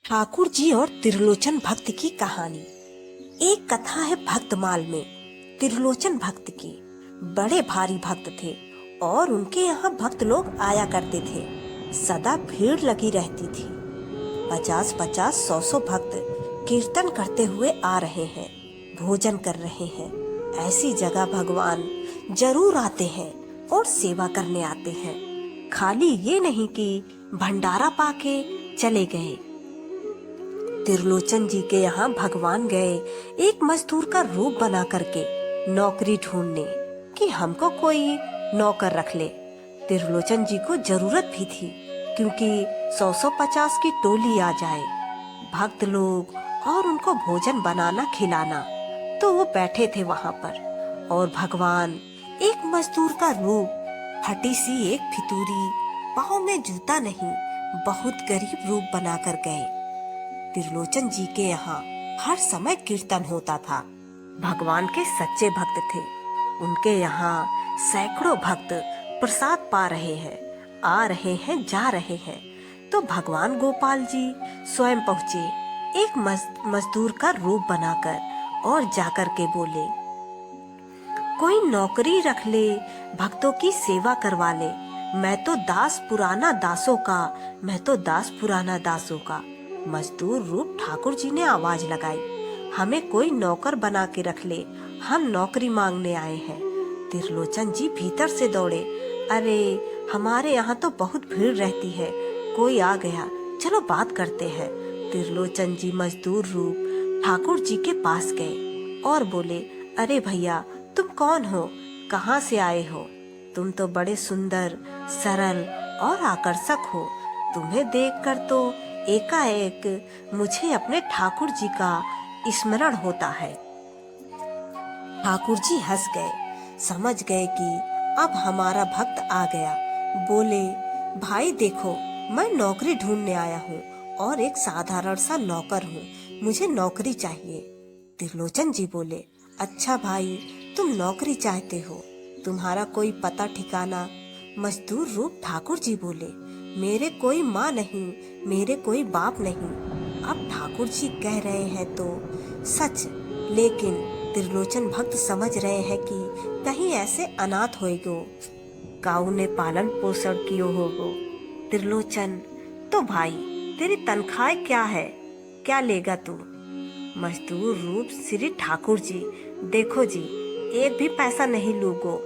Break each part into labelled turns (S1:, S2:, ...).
S1: ठाकुर जी और त्रिलोचन भक्त की कहानी। एक कथा है भक्तमाल में। त्रिलोचन भक्त की बड़े भारी भक्त थे और उनके यहाँ भक्त लोग आया करते थे। सदा भीड़ लगी रहती थी। 50-50, 100-100 भक्त कीर्तन करते हुए आ रहे हैं, भोजन कर रहे हैं। ऐसी जगह भगवान जरूर आते हैं और सेवा करने आते हैं। खाली ये नहीं कि भंडारा पाके चले गए। त्रिलोचन जी के यहाँ भगवान गए एक मजदूर का रूप बना करके नौकरी ढूंढने कि हमको कोई नौकर रख ले। त्रिलोचन जी को जरूरत भी थी क्योंकि 100-150 की टोली आ जाए, भक्त लोग और उनको भोजन बनाना खिलाना। तो वो बैठे थे वहाँ पर और भगवान एक मजदूर का रूप, फटी सी एक फितूरी, पाँव में जूता नहीं, बहुत गरीब रूप बनाकर गए। त्रिलोचन जी के यहाँ हर समय कीर्तन होता था। भगवान के सच्चे भक्त थे। उनके यहाँ सैकड़ों भक्त प्रसाद पा रहे हैं, आ रहे हैं, जा रहे हैं। तो भगवान गोपाल जी स्वयं पहुँचे एक मजदूर का रूप बनाकर और जाकर के बोले, कोई नौकरी रख ले, भक्तों की सेवा करवा ले। मैं तो दास पुराना दासों का, मैं तो दास पुराना दासों का। मजदूर रूप ठाकुर जी ने आवाज लगाई, हमें कोई नौकर बना के रख ले, हम नौकरी मांगने आए हैं। त्रिलोचन जी भीतर से दौड़े, अरे हमारे यहाँ तो बहुत भीड़ रहती है, कोई आ गया, चलो बात करते हैं। त्रिलोचन जी मजदूर रूप ठाकुर जी के पास गए और बोले, अरे भैया तुम कौन हो, कहाँ से आए हो? तुम तो बड़े सुंदर, सरल और आकर्षक हो। तुम्हें देखकर तो एकाएक मुझे अपने ठाकुर जी का स्मरण होता है। ठाकुर जी हंस गए, समझ गए कि अब हमारा भक्त आ गया। बोले, भाई देखो, मैं नौकरी ढूंढने आया हूँ और एक साधारण सा नौकर हूँ, मुझे नौकरी चाहिए। त्रिलोचन जी बोले, अच्छा भाई, तुम नौकरी चाहते हो, तुम्हारा कोई पता ठिकाना? मजदूर रूप ठाकुर जी बोले, मेरे कोई माँ नहीं, मेरे कोई बाप नहीं। अब ठाकुर जी कह रहे हैं तो सच, लेकिन त्रिलोचन भक्त समझ रहे हैं कि कहीं ऐसे अनाथ होएगो, काऊ ने पालन पोषण कियो होगो। त्रिलोचन, तो भाई तेरी तनख्वाह क्या है, क्या लेगा तू? मजदूर रूप श्री ठाकुर जी, देखो जी, एक भी पैसा नहीं लूगो।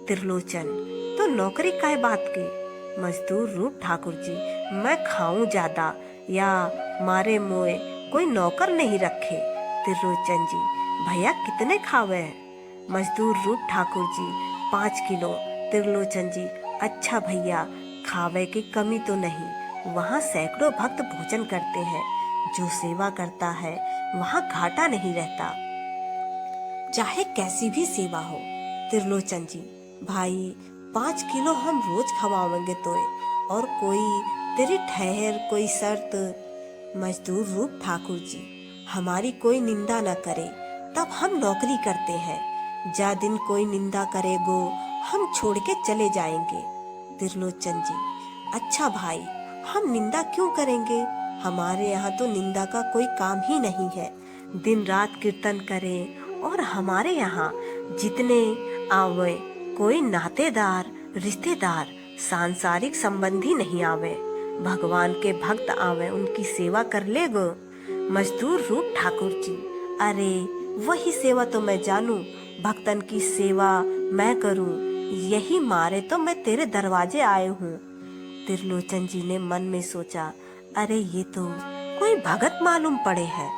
S1: त्रिलोचन, तो नौकरी काय बात की? मजदूर रूप ठाकुर जी, मैं खाऊं ज्यादा या मारे मोए कोई नौकर नहीं रखे। त्रिलोचन जी, भैया कितने खावे हैं? मजदूर रूप ठाकुर जी, 5 किलो। त्रिलोचन जी, अच्छा भैया, खावे की कमी तो नहीं, वहाँ सैकड़ों भक्त भोजन करते हैं, जो सेवा करता है वहाँ घाटा नहीं रहता, चाहे कैसी भी सेवा हो। त्रिलोचन जी, भाई 5 किलो हम रोज खवाएंगे तोए, और कोई तेरी ठहर कोई शर्त? मजदूर रूप ठाकुर जी, हमारी कोई निंदा न करे तब हम नौकरी करते हैं, जा दिन कोई निंदा करेगो हम छोड़ के चले जाएंगे। त्रिलोचन जी, अच्छा भाई, हम निंदा क्यों करेंगे? हमारे यहाँ तो निंदा का कोई काम ही नहीं है, दिन रात कीर्तन करें और हमारे यहाँ जितने आवे, कोई नातेदार, रिश्तेदार, सांसारिक संबंधी नहीं आवे, भगवान के भक्त आवे, उनकी सेवा कर ले गो। मजदूर रूप ठाकुर जी, अरे वही सेवा तो मैं जानू, भक्तन की सेवा मैं करूं, यही मारे तो मैं तेरे दरवाजे आए हूँ। त्रिलोचन जी ने मन में सोचा, अरे ये तो कोई भगत मालूम पड़े है।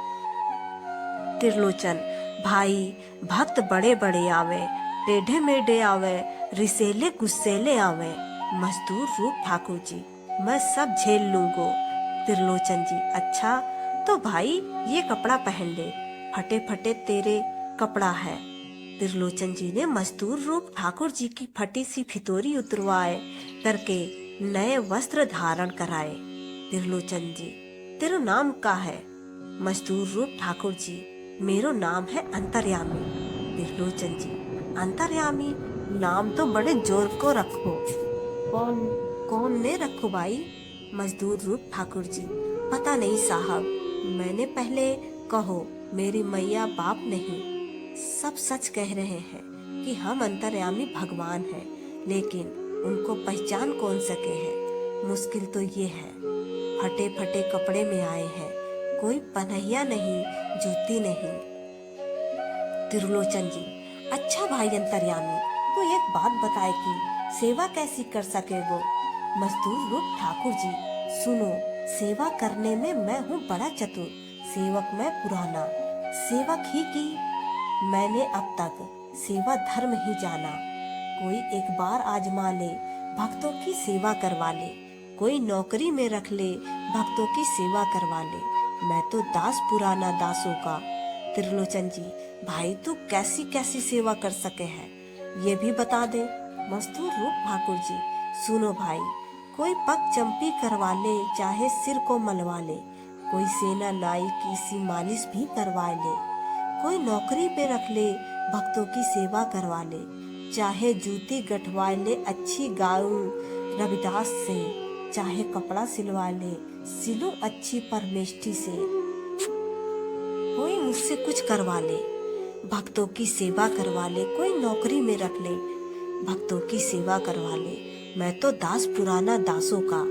S1: त्रिलोचन, भाई भक्त बड़े बड़े आवे, टेढ़े मेढ़े आवे, रिसेले गुस्सेले आवे। मजदूर रूप ठाकुर जी, मैं सब झेल लूंगो। त्रिलोचन जी, अच्छा तो भाई ये कपड़ा पहन ले, फटे फटे तेरे कपड़ा है। त्रिलोचन जी ने मजदूर रूप ठाकुर जी की फटी सी फितोरी उतरवाए करके नए वस्त्र धारण कराए। त्रिलोचन जी, तेरा नाम का है? मजदूर रूप ठाकुर जी, मेरो नाम है अंतर्यामी। त्रिलोचन जी, अंतर्यामी नाम तो बड़े जोर को रखो, कौन कौन ने रखो भाई? मजदूर रूप ठाकुर जी, पता नहीं साहब, मैंने पहले कहो मेरी मैया बाप नहीं, सब सच कह रहे हैं कि हम अंतर्यामी भगवान हैं, लेकिन उनको पहचान कौन सके है। मुश्किल तो ये है, फटे फटे कपड़े में आए हैं, कोई पनहिया नहीं, जूती नहीं। त्रिलोचन जी, अच्छा भाई अंतर्यामी, तो एक बात बताए कि सेवा कैसी कर सके वो। मजदूर रूप ठाकुर जी, सुनो, सेवा करने में मैं हूँ बड़ा चतुर, सेवक मैं पुराना, सेवक ही की मैंने अब तक, सेवा धर्म ही जाना। कोई एक बार आजमा ले, भक्तों की सेवा करवा ले, कोई नौकरी में रख ले, भक्तों की सेवा करवा ले, मैं तो दास पुराना दासों का। त्रिलोचन जी, भाई तू कैसी कैसी सेवा कर सके है, ये भी बता दे। मजदूर रूप ठाकुर जी, सुनो भाई, कोई पग चंपी करवा ले, चाहे सिर को मलवा ले, कोई सेना नाई की सी मालिश भी करवा ले, कोई नौकरी पे रख ले, भक्तों की सेवा करवा ले, चाहे जूती गठवा ले अच्छी गाऊं रविदास से, चाहे कपड़ा सिलवा ले सिलूं अच्छी परमेष्ठी से, कोई मुझसे कुछ करवा ले, भक्तों की सेवा करवा ले, कोई नौकरी में रख ले, भक्तों की सेवा करवा ले, मैं तो दास पुराना दासों का।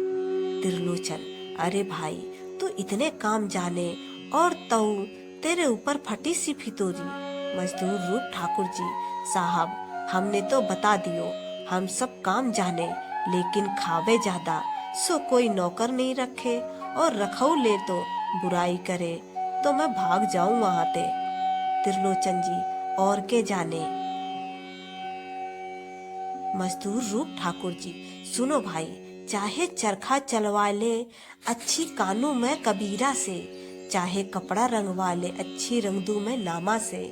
S1: त्रिलोचन, अरे भाई तू इतने काम जाने और तऊ तेरे ऊपर फटी सी फितूरी। मजदूर रूप ठाकुर जी, साहब हमने तो बता दियो, हम सब काम जाने, लेकिन खावे ज्यादा, सो कोई नौकर नहीं रखे, और रखऊ ले तो बुराई करे, तो मैं भाग जाऊं वहां ते। त्रिलोचन जी, और के जाने। मजदूर रूप ठाकुर जी, सुनो भाई, चाहे चरखा चलवा ले अच्छी कानों में कबीरा से, चाहे कपड़ा रंगवा ले अच्छी रंगदू में नामा से,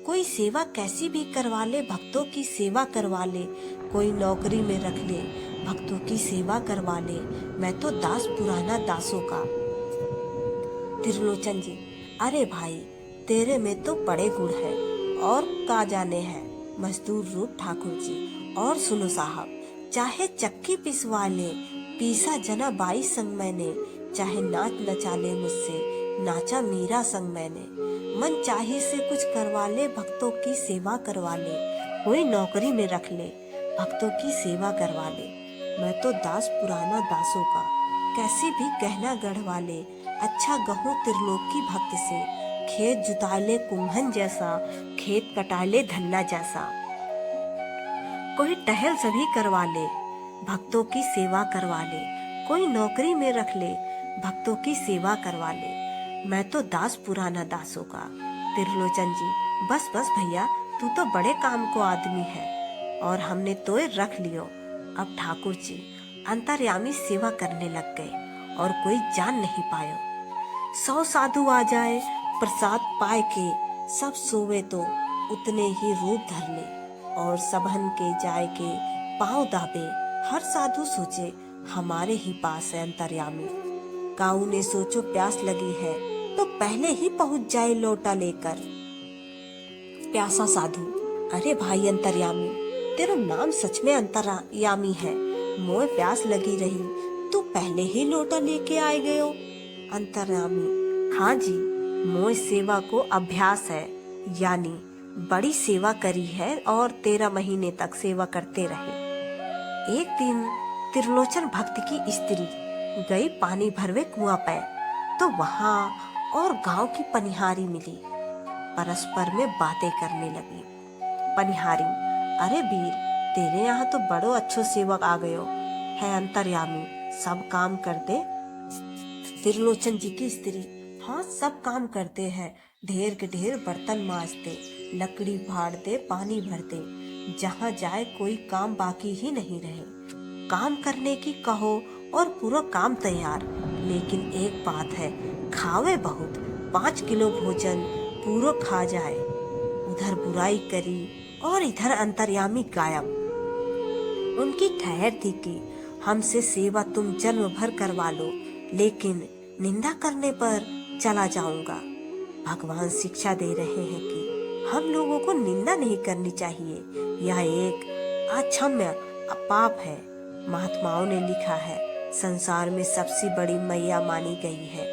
S1: कोई सेवा कैसी भी करवा ले, भक्तों की सेवा करवा ले, कोई नौकरी में रख ले, भक्तों की सेवा करवा ले, मैं तो दास पुराना दासों का। त्रिलोचन जी, अरे भाई तेरे में तो बड़े गुण है, और का जाने है। मजदूर रूप ठाकुर जी, और सुनो साहब, चाहे चक्की पिसवा ले, पीसा जना बाई संग मैंने, चाहे नाच नचा ले मुझसे, नाचा मीरा संग मैंने, मन चाहे से कुछ करवा ले, भक्तों की सेवा करवा ले, कोई नौकरी में रख ले, भक्तों की सेवा करवा ले, मैं तो दास पुराना दासों का। कैसी भी गहना गढ़वा ले, अच्छा गहूं त्रिलोकी भक्त से, खेत जुता ले कुम्हन जैसा, खेत कटा ले धन्ना जैसा, कोई टहल सभी करवा ले, भक्तों की सेवा करवा ले, कोई नौकरी में रख ले, भक्तों की सेवा करवा ले, मैं तो दास पुराना दासों का। त्रिलोचन जी, बस बस भैया, तू तो बड़े काम को आदमी है, और हमने तो रख लियो। अब ठाकुर जी अंतर्यामी सेवा करने लग गए, और कोई जान नहीं पायो। 100 साधु आ जाए प्रसाद पाए के, सब सोवे तो उतने ही रूप धर ले, और सबहन के जाए के पाँव दाबे, हर साधु सोचे हमारे ही पास है अंतर्यामी। काऊ ने सोचो प्यास लगी है तो पहले ही पहुंच जाए लोटा लेकर। प्यासा साधु, अरे भाई अंतर्यामी, तेरा नाम सच में अंतर्यामी है, मोए प्यास लगी रही, तू पहले ही लोटा लेके आए गयो। अंतर्यामी, हाँ जी, मोए सेवा को अभ्यास है, यानी बड़ी सेवा करी है, और 13 महीने तक सेवा करते रहे। एक दिन त्रिलोचन भक्त की स्त्री गई पानी भरवे कुआं पे, तो वहां और गांव की पनिहारी मिली, परस्पर में बातें करने लगी। पनिहारी, अरे वीर, तेरे यहाँ तो बड़ो अच्छो सेवक आ गयो है अंतर्यामी, सब काम कर दे। त्रिलोचन जी की स्त्री, हाँ सब काम करते हैं, ढेर के ढेर बर्तन मांजते, लकड़ी फाड़ते, पानी भरते, जहाँ जाए कोई काम बाकी ही नहीं रहे। काम करने की कहो और पूरा काम तैयार, लेकिन एक बात है, खावे बहुत, 5 किलो भोजन पूरा खा जाए। उधर बुराई करी और इधर अंतर्यामी गायब। उनकी ठहर थी कि हमसे सेवा तुम जन्म भर करवा लो, लेकिन निंदा करने पर चला जाऊंगा। भगवान शिक्षा दे रहे हैं कि हम लोगों को निंदा नहीं करनी चाहिए, यह एक अक्षम्य पाप है। महात्माओं ने लिखा है, संसार में सबसे बड़ी मैया मानी गई है,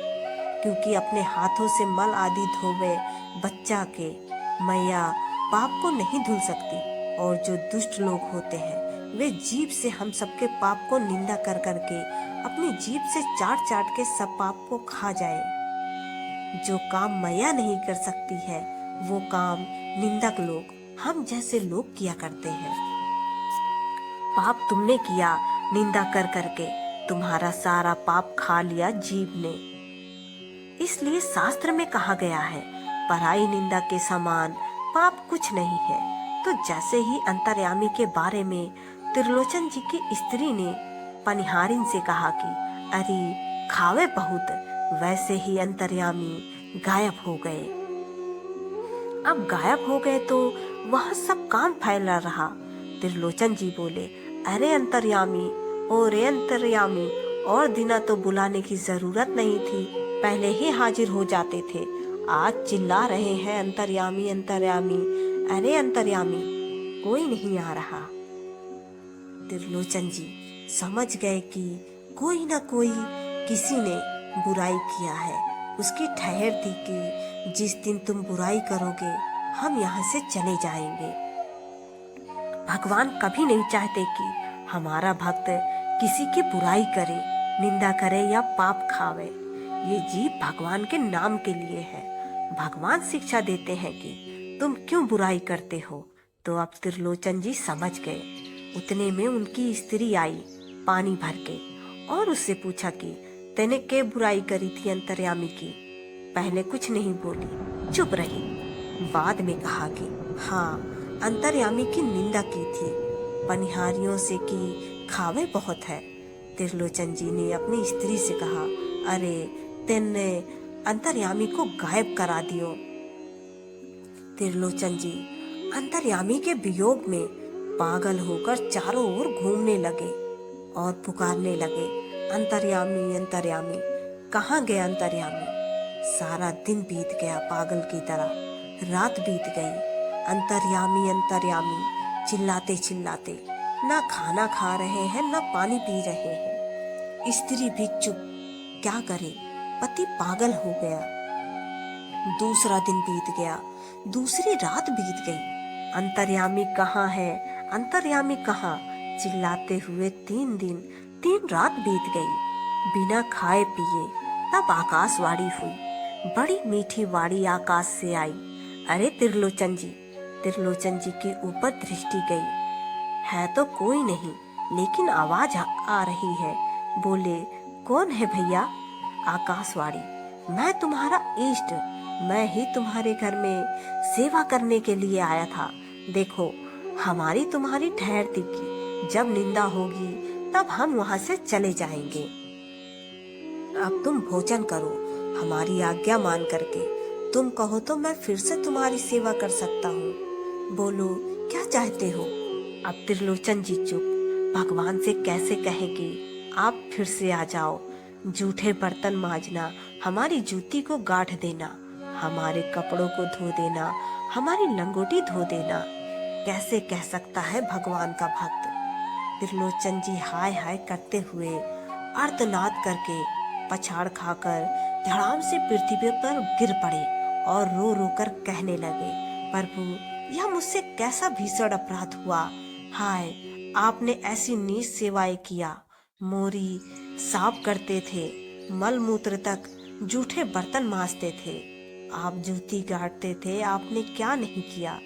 S1: क्योंकि अपने हाथों से मल आदि धोवे बच्चा के मैया पाप को नहीं धुल सकती। और जो दुष्ट लोग होते हैं वे जीभ से हम सबके पाप को निंदा कर करके अपनी जीभ से चाट चाट के सब पाप को खा जाए। जो काम मैया नहीं कर सकती है वो काम निंदक लोग, हम जैसे लोग किया करते हैं। पाप तुमने किया निंदा कर करके, तुम्हारा सारा पाप खा लिया जीभ ने। इसलिए शास्त्र में कहा गया है, पराई निंदा के समान पाप कुछ नहीं है। तो जैसे ही अंतर्यामी के बारे में त्रिलोचन जी की स्त्री ने पनिहारिन से कहा कि अरे खावे बहुत, वैसे ही अंतर्यामी गायब हो गए। अब गायब हो गए तो वह सब काम फैला रहा। त्रिलोचन जी बोले, अरे अंतर्यामी, ओरे अंतर्यामी, और दिना तो बुलाने की जरूरत नहीं थी, पहले ही हाजिर हो जाते थे। आज चिल्ला रहे हैं अंतर्यामी अंतर्यामी, अरे अंतर्यामी, कोई नहीं आ रहा। त्रिलोचन जी समझ गए कि कोई ना कोई किसी ने बुराई किया है। उसकी ठहर थी कि जिस दिन तुम बुराई करोगे हम यहाँ से चले जाएंगे। भगवान कभी नहीं चाहते कि हमारा भक्त किसी की बुराई करे, निंदा करे या पाप खावे। ये जीव भगवान के नाम के लिए है। भगवान शिक्षा देते हैं कि तुम क्यों बुराई करते हो। तो अब त्रिलोचन जी समझ गए। उतने में उनकी स्त्री आई पानी भर के और उससे पूछा कि तैने क्या बुराई करी थी अंतर्यामी की। पहले कुछ नहीं बोली, चुप रही। बाद में कहा कि हाँ, अंतर्यामी की निंदा की थी, पनिहारियों से कि खावे बहुत है। त्रिलोचन जी ने अपनी स्त्री से कहा, अरे तेने अंतर्यामी को गायब करा दियो। त्रिलोचन जी अंतर्यामी के वियोग में पागल होकर चारों ओर घूमने लगे और पुकारने लगे, अंतर्यामी अंतर्यामी, कहाँ गया अंतर्यामी। सारा दिन बीत गया पागल की तरह, रात बीत गई। अंतर्यामी अंतर्यामी चिल्लाते चिल्लाते ना खाना खा रहे हैं ना पानी पी रहे हैं। स्त्री भी चुप, क्या करे, पति पागल हो गया। दूसरा दिन बीत गया, दूसरी रात बीत गई। अंतर्यामी कहाँ है, अंतर्यामी कहाँ, चिल्लाते हुए 3 दिन 3 रात बीत गई बिना खाए पिए। तब आकाशवाणी हुई, बड़ी मीठी वाणी आकाश से आई। अरे त्रिलोचन जी, त्रिलोचन जी के ऊपर दृष्टि गई। है तो कोई नहीं, लेकिन आवाज आ रही है। बोले, कौन है भैया। आकाशवाणी, मैं तुम्हारा इष्ट, मैं ही तुम्हारे घर में सेवा करने के लिए आया था। देखो, हमारी तुम्हारी ठहर थी कि जब निंदा होगी तब हम वहां से चले जाएंगे। अब तुम भोजन करो हमारी आज्ञा मान करके। तुम कहो तो मैं फिर से तुम्हारी सेवा कर सकता हूँ। बोलो क्या चाहते हो। अब त्रिलोचन जी चुप। भगवान से कैसे कहें कि आप फिर से आ जाओ। जूठे बर्तन मांजना, हमारी जूती को गांठ देना, हमारे कपड़ों को धो देना, हमारी लंगोटी धो देना, कैसे कह सकता है भगवान का भक्त। त्रिलोचन जी हाय हाय करते हुए आर्तनाद करके पछाड़ खाकर धड़ाम से पृथ्वी पर गिर पड़े और रो रो कर कहने लगे, प्रभु, यह मुझसे कैसा भीषण अपराध हुआ। हाय, आपने ऐसी नीच सेवाएं किया। मोरी साफ करते थे, मल मूत्र तक जूठे बर्तन मांजते थे, आप जूती गाड़ते थे, आपने क्या नहीं किया।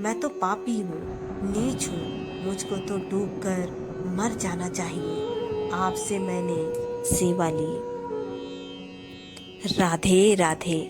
S1: मैं तो पापी हूँ, नीच हूँ, मुझको तो डूबकर मर जाना चाहिए। आपसे मैंने सेवा ली। राधे राधे।